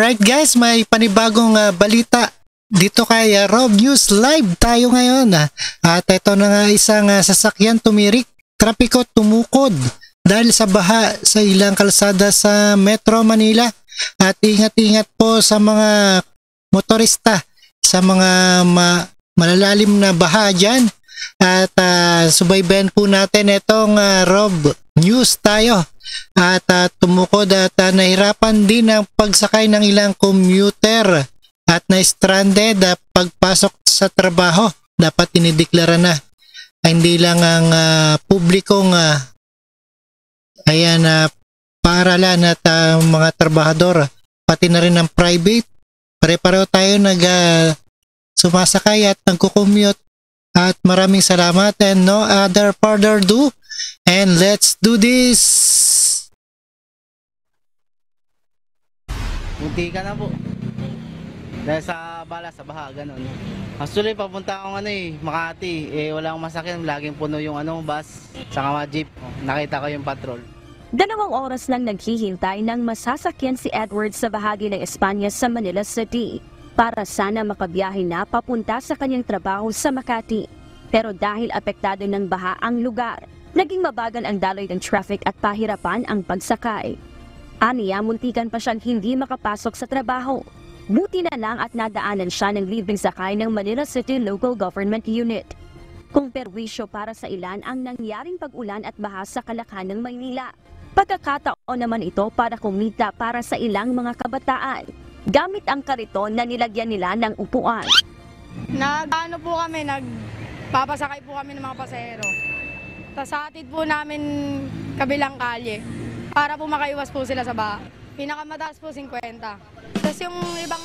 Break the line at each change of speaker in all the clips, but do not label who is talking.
Alright guys, may panibagong balita dito kay Rob News Live tayo ngayon. At ito na nga isang sasakyan tumirik, trapiko tumukod dahil sa baha sa ilang kalsada sa Metro Manila. At ingat-ingat po sa mga motorista sa mga malalalim na baha dyan. At subaybayan po natin itong Rob News tayo. At tumukod at nahirapan din ang pagsakay ng ilang commuter at na-stranded pagpasok sa trabaho. Dapat inideklara na. Hindi lang ang publikong paaralan at mga trabahador, pati na rin ang private. Pare-pareho tayo sumasakay at nagko-commute. At maraming salamat and no other further ado. And let's do this!
Munti ka na po. Dahil sa bala, sa baha, ganun. Actually, papunta akong Makati. Wala akong masakyan. Laging puno yung bus, saka mga jeep. Nakita ko yung patrol.
2 oras lang naghihintay ng masasakyan si Edward sa bahagi ng Espanya sa Manila City para sana makabiyahe na papunta sa kanyang trabaho sa Makati. Pero dahil apektado ng baha ang lugar, naging mabagal ang daloy ng traffic at pahirapan ang pagsakay. Aniya, muntikan pa siyang hindi makapasok sa trabaho. Buti na lang at nadaanan siya ng libreng sakay ng Manila City Local Government Unit. Kung perwisyo para sa ilan ang nangyaring pag-ulan at baha sa Kalakhan ng Maynila, pagkakataon naman ito para kumita para sa ilang mga kabataan, gamit ang kariton na nilagyan nila ng upuan.
Papasakay po kami ng mga pasahero. Tapos hatid po namin kabilang kalye para po makaiwas po sila sa baha. Pinakamataas po 50. Tapos yung ibang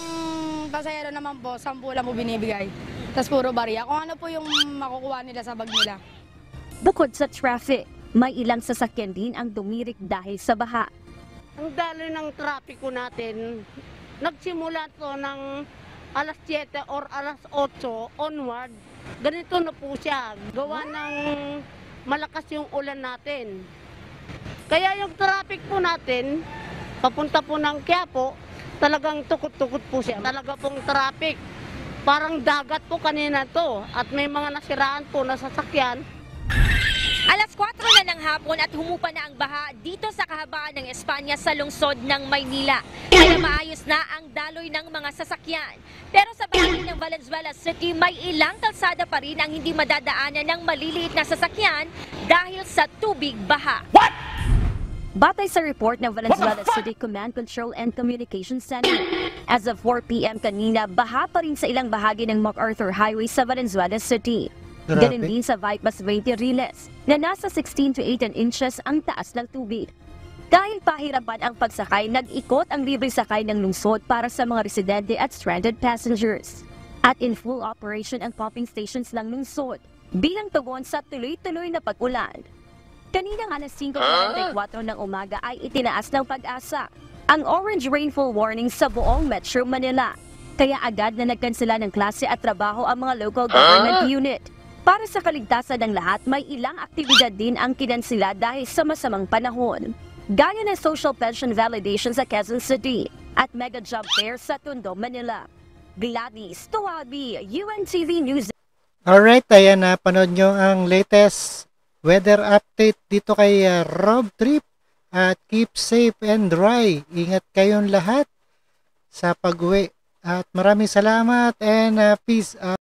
pasahero naman po, 10 lang po binibigay. Tapos puro bariya. Kung ano po yung makukuha nila sa bag nila.
Bukod sa traffic, may ilang sasakyan din ang dumirik dahil sa baha.
Ang daloy ng trapiko natin, nagsimula to ng alas 7 or alas 8 onward. Ganito na po siya, gawa ng malakas yung ulan natin. Kaya yung traffic po natin, papunta po ng Quiapo, talagang tukot-tukot po siya. Talaga pong traffic. Parang dagat po kanina to at may mga nasiraan po na sasakyan.
Alas 4 na ng hapon at humupa na ang baha dito sa kahabaan ng Espanya sa lungsod ng Maynila. Kaya maayos na ang daloy ng mga sasakyan. Pero sa bahagi ng Valenzuela City, may ilang kalsada pa rin ang hindi madadaanan ng maliliit na sasakyan dahil sa tubig baha. What?
Batay sa report ng Valenzuela City Command, Control and Communication Center, as of 4 p.m. kanina, baha pa rin sa ilang bahagi ng MacArthur Highway sa Valenzuela City. Ganun din sa Bypass 20 Riles, na nasa 16 to 18 inches ang taas ng tubig. Dahil pahirapan ang pagsakay, nag-ikot ang libre sakay ng lungsod para sa mga residente at stranded passengers. At in full operation ang pumping stations ng lungsod, bilang tugon sa tuloy-tuloy na pag-ulan. Kaninang alas 5:44 ng umaga ay itinaas ng Pag-asa ang orange rainfall warning sa buong Metro Manila. Kaya agad na nagkansela ng klase at trabaho ang mga local government unit. Para sa kaligtasan ng lahat, may ilang aktibidad din ang kinansela dahil sa masamang panahon. Gaya ng social pension validation sa Quezon City at mega job fair sa Tondo, Manila. Gladys Tuwabi, UNTV News.
Alright, ayan na, panood nyo ang latest weather update dito kay Rob Trip. At keep safe and dry. Ingat kayong lahat sa pag-uwi. At maraming salamat and peace out.